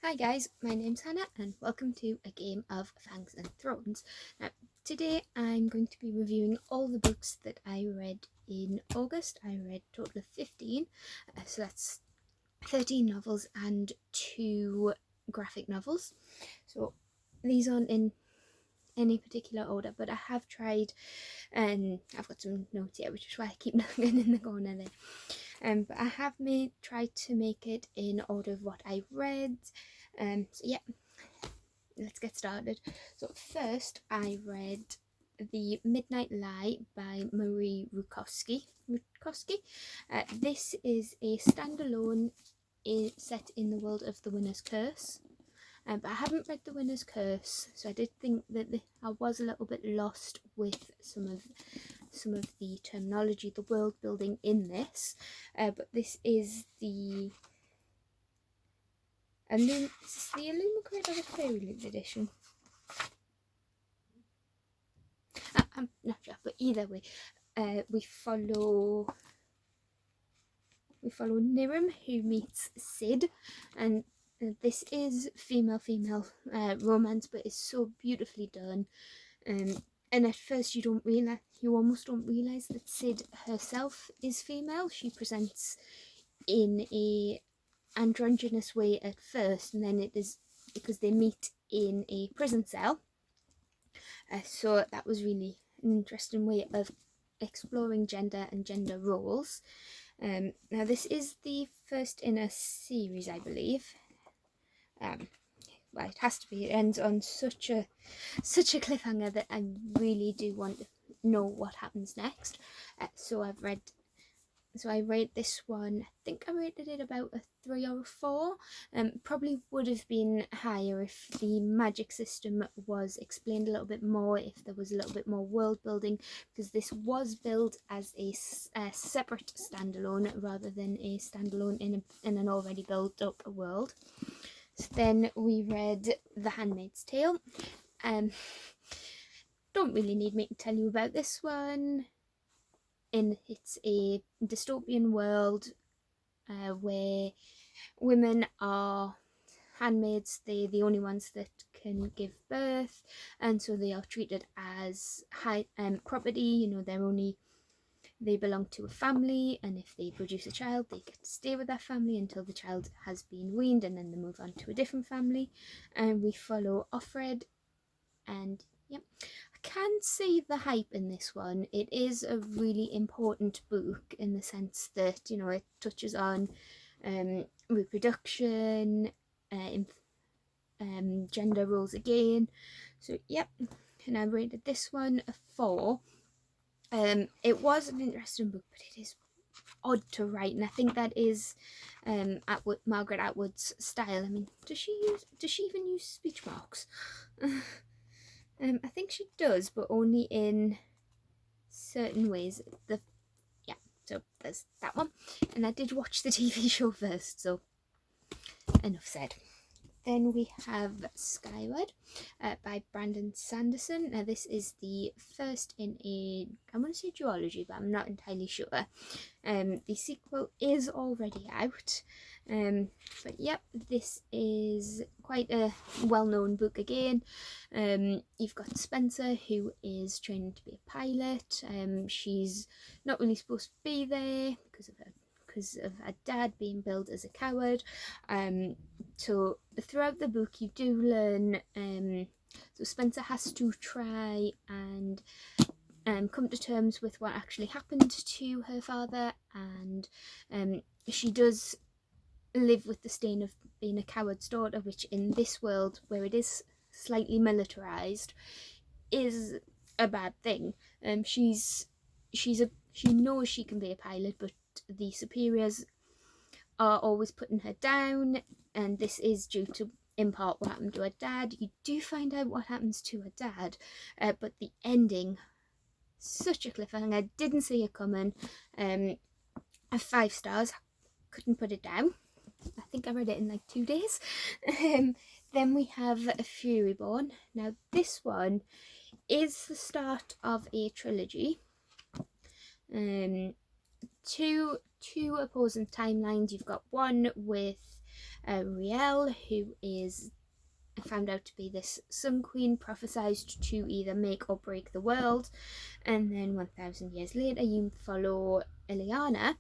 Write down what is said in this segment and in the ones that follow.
Hi guys, my name's Hannah and welcome to a game of Fangs and Thrones. Now, today I'm going to be reviewing all the books that I read in August. I read a total of 15, so that's 13 novels and 2 graphic novels. So these aren't in any particular order, but I have tried, and I've got some notes here, which is why I keep looking in the corner there. But I have tried to make it in order of what I read. So yeah, let's get started. So first, I read The Midnight Lie by Marie Rutkoski. This is a standalone set in the world of The Winner's Curse. But I haven't read The Winner's Curse, so I did think that I was a little bit lost with some of the terminology, the world building in this. But this is the Illumicrate or the Fairyland edition. I'm not sure, but either way, we follow Niram, who meets Sid, and this is female romance, but it's so beautifully done. And at first you almost don't realize that Sid herself is female. She presents in a androgynous way at first, and then it is because they meet in a prison cell. So that was really an interesting way of exploring gender and gender roles. Now this is the first in a series, I believe. Well, it has to be. It ends on such a cliffhanger that I really do want to know what happens next. So I rate this one, I think I rated it about a 3 or a 4. Probably would have been higher if the magic system was explained a little bit more, if there was a little bit more world building, because this was built as a separate standalone rather than a standalone in an already built up world. So then we read The Handmaid's Tale. Don't really need me to tell you about this one. It's a dystopian world where women are handmaids. They're the only ones that can give birth, and so they are treated as high property. You know, they belong to a family, and if they produce a child, they get to stay with that family until the child has been weaned, and then they move on to a different family. And we follow Offred, and yep, I can see the hype in this one. It is a really important book in the sense that, you know, it touches on reproduction, gender roles again. So yep, and I rated this one a 4. It was an interesting book, but it is odd to write, and I think that is Margaret Atwood's style. I mean, does she even use speech marks? I think she does, but only in certain ways. So there's that one. And I did watch the TV show first, so enough said. Then we have Skyward by Brandon Sanderson. Now this is the first in I want to say duology, but I'm not entirely sure. The sequel is already out. But yep, this is quite a well-known book again. You've got Spencer, who is training to be a pilot. She's not really supposed to be there because of her dad being billed as a coward. So throughout the book you do learn, so Spencer has to try and come to terms with what actually happened to her father, and she does live with the stain of being a coward's daughter, which in this world where it is slightly militarized is a bad thing. She knows she can be a pilot, but the superiors are always putting her down, and this is due to, in part, what happened to her dad. You do find out what happens to her dad, but the ending, such a cliffhanger. I didn't see it coming. 5 stars, couldn't put it down. I think I read it in like 2 days. Then we have Furyborn. Now this one is the start of a trilogy. Two opposing timelines. You've got one with Rachelle, who is found out to be this Sun Queen, prophesied to either make or break the world. And then 1000 years later you follow Ileana.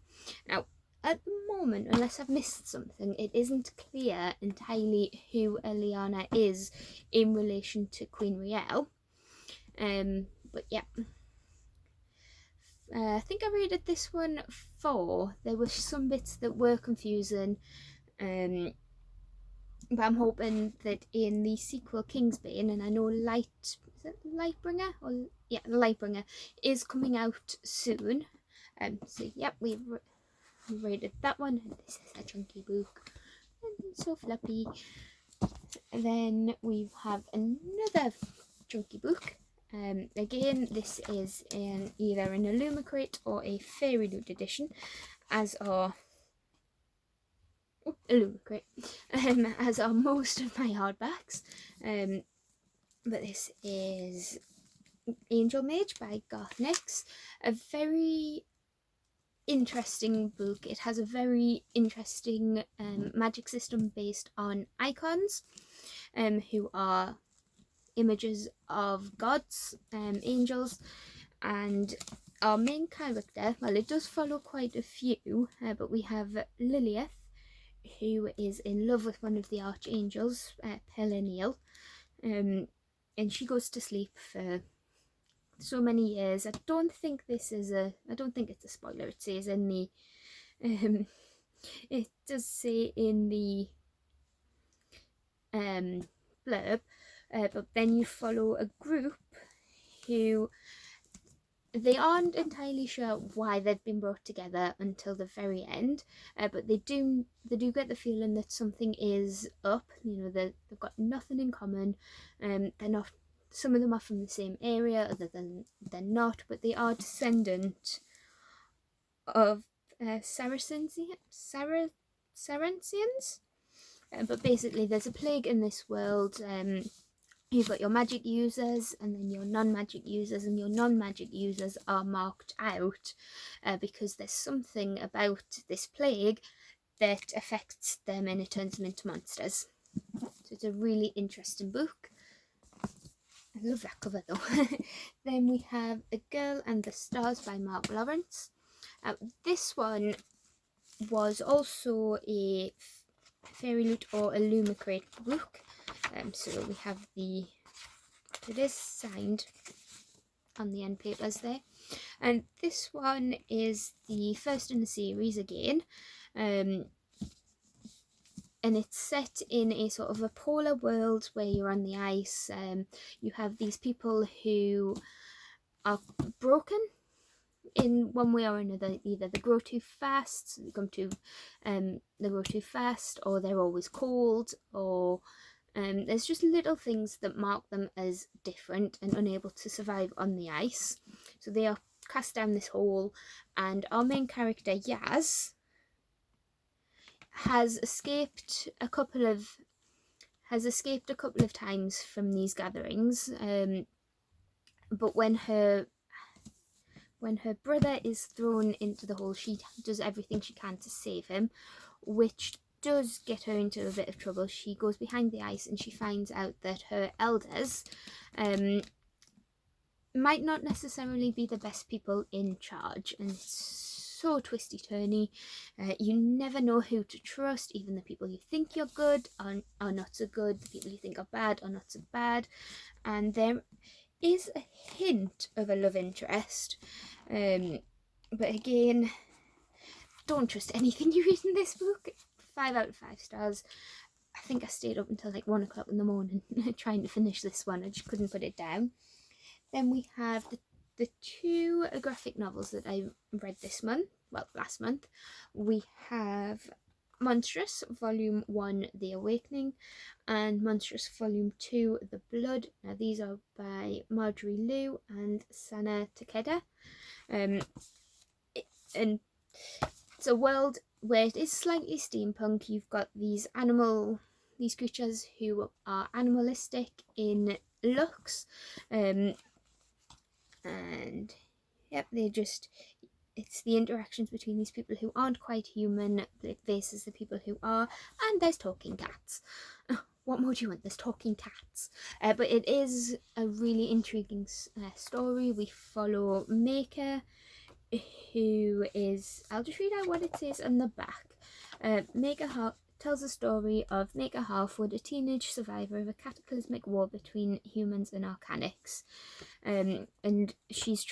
Now at the moment, unless I've missed something, it isn't clear entirely who Ileana is in relation to Queen Rachelle. But yeah, I think I rated this one 4. There were some bits that were confusing, but I'm hoping that in the sequel Kingsbane, and I know Lightbringer? Or yeah, Lightbringer is coming out soon. So yep, we rated that one. This is a chunky book, and so floppy. And then we have another chunky book. Again, this is either an Illumicrate or a Fairy Loot edition, as are Illumicrate, as are most of my hardbacks. But this is Angel Mage by Garth. A very interesting book. It has a very interesting magic system based on icons, who are images of gods, angels, and our main character, well, it does follow quite a few, but we have Lilith, who is in love with one of the archangels, Perennial, and she goes to sleep for so many years. I don't think it's a spoiler. It says in the it does say in the blurb, but then you follow a group who they aren't entirely sure why they've been brought together until the very end, but they do get the feeling that something is up. You know, they've got nothing in common. They're not. Some of them are from the same area, other than they're not, but they are descendant of Saracens. But basically, there's a plague in this world. You've got your magic users and then your non-magic users, and your non-magic users are marked out because there's something about this plague that affects them and it turns them into monsters. So it's a really interesting book. I love that cover though. Then we have A Girl and the Stars by Mark Lawerence. This one was also a Fairy Loot or Illumicrate book. So we have it is signed on the end papers there. And this one is the first in the series again. And it's set in a sort of a polar world where you're on the ice. You have these people who are broken in one way or another. Either they grow too fast, they grow too fast, or they're always cold, or there's just little things that mark them as different and unable to survive on the ice. So they are cast down this hole, and our main character Yaz has escaped a couple of times from these gatherings, but when her brother is thrown into the hole, she does everything she can to save him, which does get her into a bit of trouble. She goes behind the ice and she finds out that her elders might not necessarily be the best people in charge, and it's so twisty turny. You never know who to trust. Even the people you think you're good are not so good. The people you think are bad are not so bad, and there is a hint of a love interest, but again, don't trust anything you read in this book. 5 out of 5 stars. I think I stayed up until like 1 o'clock in the morning trying to finish this one. I just couldn't put it down. Then we have the 2 graphic novels that I read last month. We have Monstrous Volume 1, The Awakening, and Monstrous Volume 2, The Blood. Now these are by Marjorie and Sana Takeda. And it's a world where it is slightly steampunk. You've got these creatures who are animalistic in looks, and yep, it's the interactions between these people who aren't quite human versus the people who are, and there's talking cats. What more do you want? There's talking cats. But it is a really intriguing story. We follow Maker, who is, I'll just read out what it says on the back. Maker tells the story of Maker Harfwood, a teenage survivor of a cataclysmic war between humans and Arcanics. And she's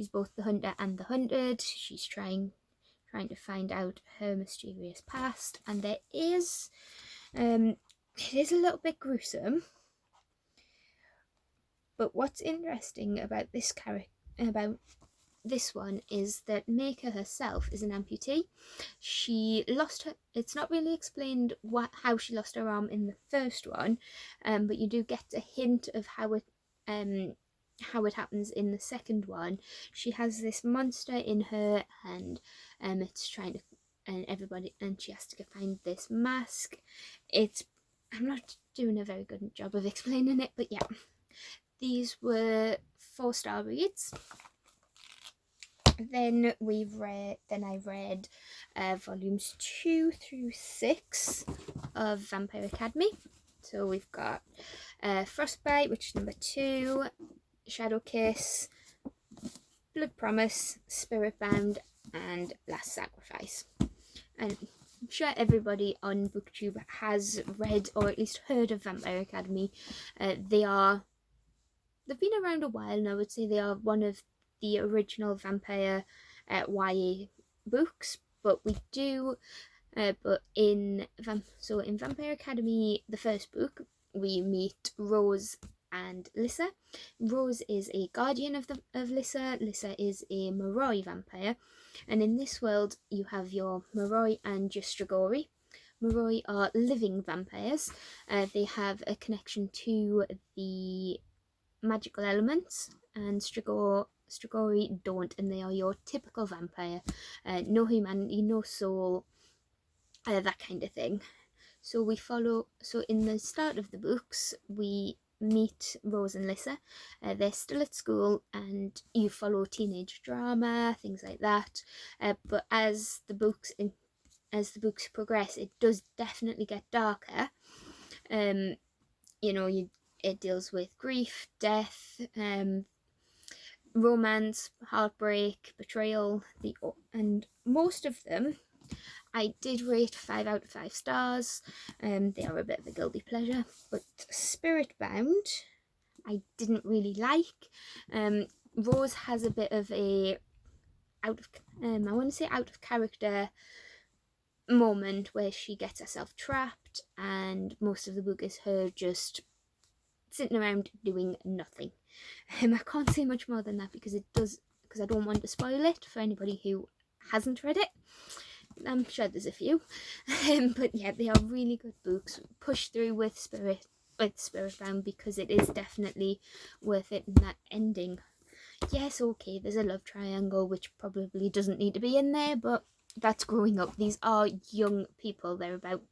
both the hunter and the hunted. She's trying to find out her mysterious past, and there is it is a little bit gruesome. But what's interesting about this one is that Maker herself is an amputee. She lost her. It's not really explained how she lost her arm in the first one, but you do get a hint of how it happens in the second one. She has this monster in her, and it's trying to, and she has to find this mask. I'm not doing a very good job of explaining it, but yeah, these were 4-star reads. Then I read volumes 2 through 6 of Vampire Academy. So we've got Frostbite, which is number 2, Shadow Kiss, Blood Promise, Spirit Bound, and Last Sacrifice. And I'm sure everybody on BookTube has read or at least heard of Vampire Academy. They've been around a while, and I would say they are one of the original vampire YA books. But in Vampire Academy, the first book, we meet Rose and Lissa. Rose is a guardian of Lissa. Lissa is a Maroi vampire, and in this world you have your Maroi and your Strigoi. Maroi are living vampires. They have a connection to the magical elements, and Strigoi don't, and they are your typical vampire. No humanity, no soul, that kind of thing. So in the start of the books, we meet Rose and Lissa. They're still at school, and you follow teenage drama, things like that. But as the books progress, it does definitely get darker. It deals with grief, death, romance, heartbreak, betrayal, and most of them I did rate 5 out of 5 stars. They are a bit of a guilty pleasure, but Spirit Bound I didn't really like. Rose has a bit of a out of character moment where she gets herself trapped, and most of the book is her just sitting around doing nothing. I can't say much more than that because I don't want to spoil it for anybody who hasn't read it. I'm sure there's a few, but yeah, they are really good books. Push through with Spirit Bound because it is definitely worth it. And that ending, yes, okay, there's a love triangle which probably doesn't need to be in there, but that's growing up. These are young people. They're about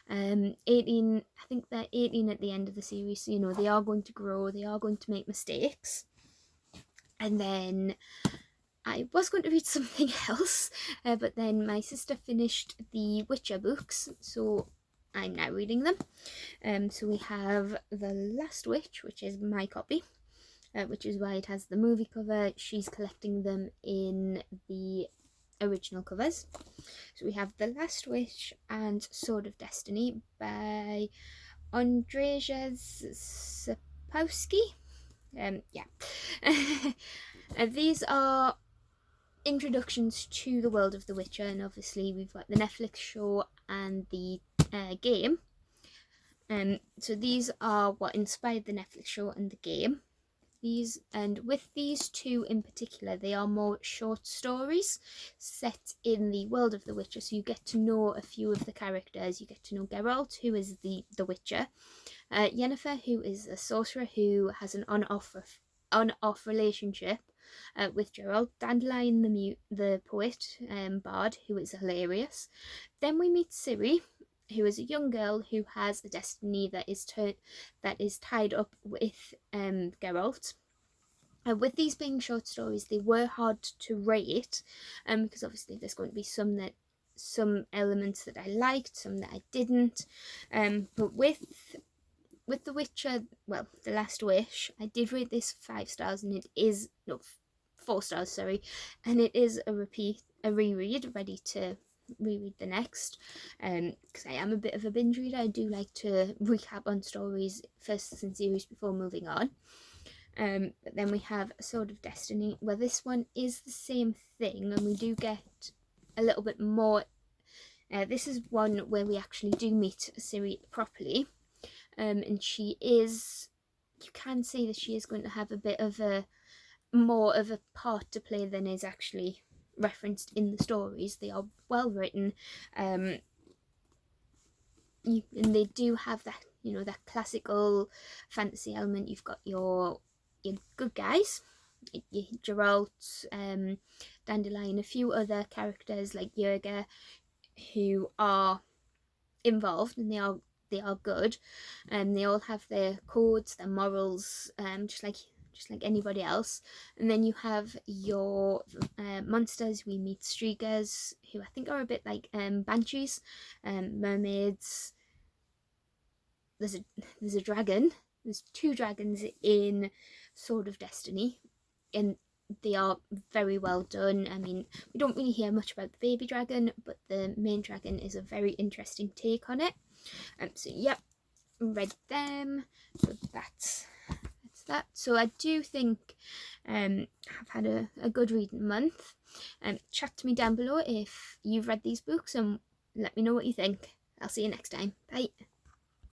18. I think they're 18 at the end of the series. So, they are going to grow. They are going to make mistakes. And then I was going to read something else, but then my sister finished the Witcher books, so I'm now reading them. So we have The Last Witch, which is my copy, which is why it has the movie cover. She's collecting them in the original covers. So we have The Last Witch and Sword of Destiny by Andrzej Sapkowski. These are introductions to the world of The Witcher, and obviously we've got the Netflix show and the game. So these are what inspired the Netflix show and the game. With these two in particular, they are more short stories set in the world of The Witcher, so you get to know a few of the characters. You get to know Geralt, who is the Witcher, Yennefer, who is a sorcerer who has an on-off relationship with Geralt, Dandelion the poet, bard, who is hilarious. Then we meet Ciri, who is a young girl who has a destiny that is tied up with Geralt. With these being short stories, they were hard to rate, because obviously there's going to be some elements that I liked, some that I didn't. But with The Witcher, well, The Last Wish, I did rate this 5 stars, and it is 4 stars, sorry, and it is a reread, ready to reread the next, because I am a bit of a binge reader. I do like to recap on stories first in series before moving on. But then we have Sword of Destiny, where this one is the same thing, and we do get a little bit more. This is one where we actually do meet Ciri properly, and she is, you can see that she is going to have a bit of a more of a part to play than is actually referenced in the stories. They are well written, and they do have that, that classical fantasy element. You've got your good guys, your Geralt, Dandelion, a few other characters like Yerga, who are involved, and they are good, and they all have their codes, their morals, just like anybody else. And then you have your monsters. We meet Strigas, who I think are a bit like banshees, mermaids. There's a dragon. There's 2 dragons in Sword of Destiny, and they are very well done. I mean, we don't really hear much about the baby dragon, but the main dragon is a very interesting take on it. So yep, read them. So that's that. So I do think I've had a good reading month. Chat to me down below if you've read these books, and let me know what you think. I'll see you next time. Bye.